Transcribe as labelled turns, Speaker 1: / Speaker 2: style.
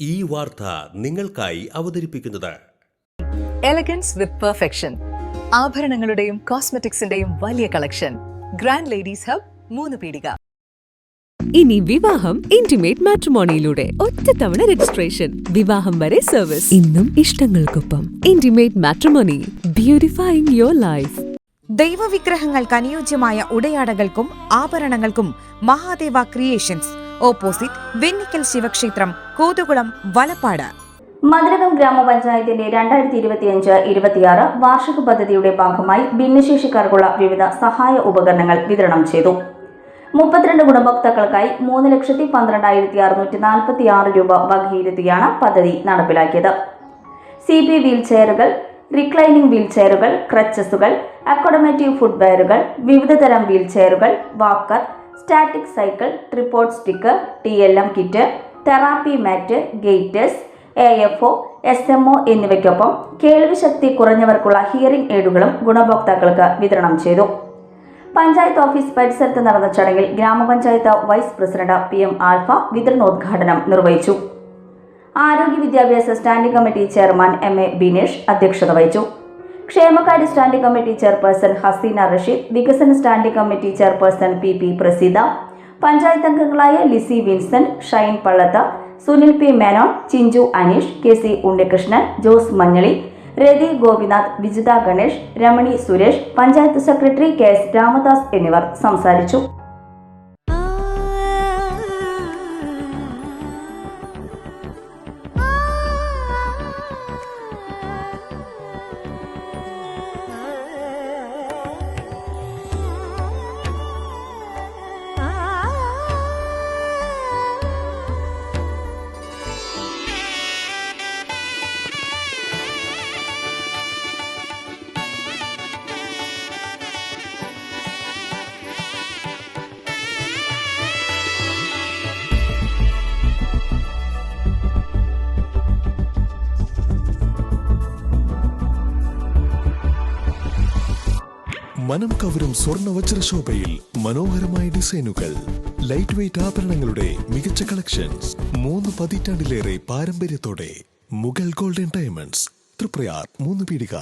Speaker 1: ഈ വാർത്ത നിങ്ങൾക്കായി അവതരിപ്പിക്കുന്നത്
Speaker 2: എലഗൻസ് വിത്ത് പെർഫെക്ഷൻ, ആഭരണങ്ങളുടെയും കോസ്മെറ്റിക്സിന്റെയും വലിയ കളക്ഷൻ. ഗ്രാൻഡ് ലേഡീസ് ഹബ്, 3 പീടിക.
Speaker 3: ഇനി വിവാഹം ഇന്റിമേറ്റ് മാട്രിമോണിയിലൂടെ ഒറ്റത്തവണ രജിസ്ട്രേഷൻ, വിവാഹം വരെ സർവീസ്. ഇന്നും ഇഷ്ടങ്ങൾക്കൊപ്പം ഇന്റിമേറ്റ് മാട്രിമോണി, ബ്യൂട്ടിഫൈയിങ് യുവർ ലൈഫ്.
Speaker 4: ദൈവവിഗ്രഹങ്ങൾക്ക് അനുയോജ്യമായ ഉടയാടകൾക്കും ആഭരണങ്ങൾക്കും മഹാദേവ ക്രിയേഷൻസ്, ഓപ്പോസിറ്റ് വെണ്ണിക്കൽ ശിവക്ഷേത്രം, കോതുകുളം, വലപ്പാട്.
Speaker 5: മതിലകം ഗ്രാമപഞ്ചായത്തിന്റെ 2025-26 വാർഷിക പദ്ധതിയുടെ ഭാഗമായി ഭിന്നശേഷിക്കാർക്കുള്ള വിവിധ സഹായ ഉപകരണങ്ങൾ വിതരണം ചെയ്തു. 32 ഗുണഭോക്താക്കൾക്കായി 3,12,646 രൂപ വകയിരുത്തിയാണ് പദ്ധതി നടപ്പിലാക്കിയത്. CP വീൽ ചെയറുകൾ, റിക്ലൈനിംഗ് വീൽ ചെയറുകൾ, ക്രച്ചസുകൾ, അക്കോമഡേറ്റീവ് ഫുട് വെയറുകൾ, വിവിധതരം വീൽ ചെയറുകൾ, walker, static cycle, tripod sticker, TLM kit, therapy mat, gaiters, AFO, SMO എന്നിവയ്ക്കൊപ്പം കേൾവിശക്തി കുറഞ്ഞവർക്കുള്ള ഹിയറിംഗ് എയ്ഡുകളും ഗുണഭോക്താക്കൾക്ക് വിതരണം ചെയ്തു. പഞ്ചായത്ത് ഓഫീസ് പരിസരത്ത് നടന്ന ചടങ്ങിൽ ഗ്രാമപഞ്ചായത്ത് വൈസ് പ്രസിഡന്റ് PM ആൽഫ വിതരണോദ്ഘാടനം നിർവഹിച്ചു. ആരോഗ്യ വിദ്യാഭ്യാസ standing committee chairman MA Binesh അധ്യക്ഷത വഹിച്ചു. ക്ഷേമകാര്യ standing committee chairperson Haseena Rasheed, വികസന standing committee chairperson PP Praseetha, panchayat അംഗങ്ങളായ Lissy Vincent, Shine Pallath, Sunil P Menon, Chinchu Aneesh, KC Unnikrishnan, Jose Manjali, Rathi Gopinath, Vijitha Ganesh, Ramani Suresh, panchayat secretary KS Ramadas എന്നിവർ സംസാരിച്ചു.
Speaker 6: മനം കവരും സ്വർണ്ണ വജ്രശോഭയിൽ മനോഹരമായ ഡിസൈനുകൾ, ലൈറ്റ് വെയ്റ്റ് ആഭരണങ്ങളുടെ മികച്ച കളക്ഷൻസ്, 3 പതിറ്റാണ്ടിലേറെ പാരമ്പര്യത്തോടെ മുഗൾ ഗോൾഡൻ ഡയമണ്ട്സ്, തൃപ്രയാർ, 3 പീടിക.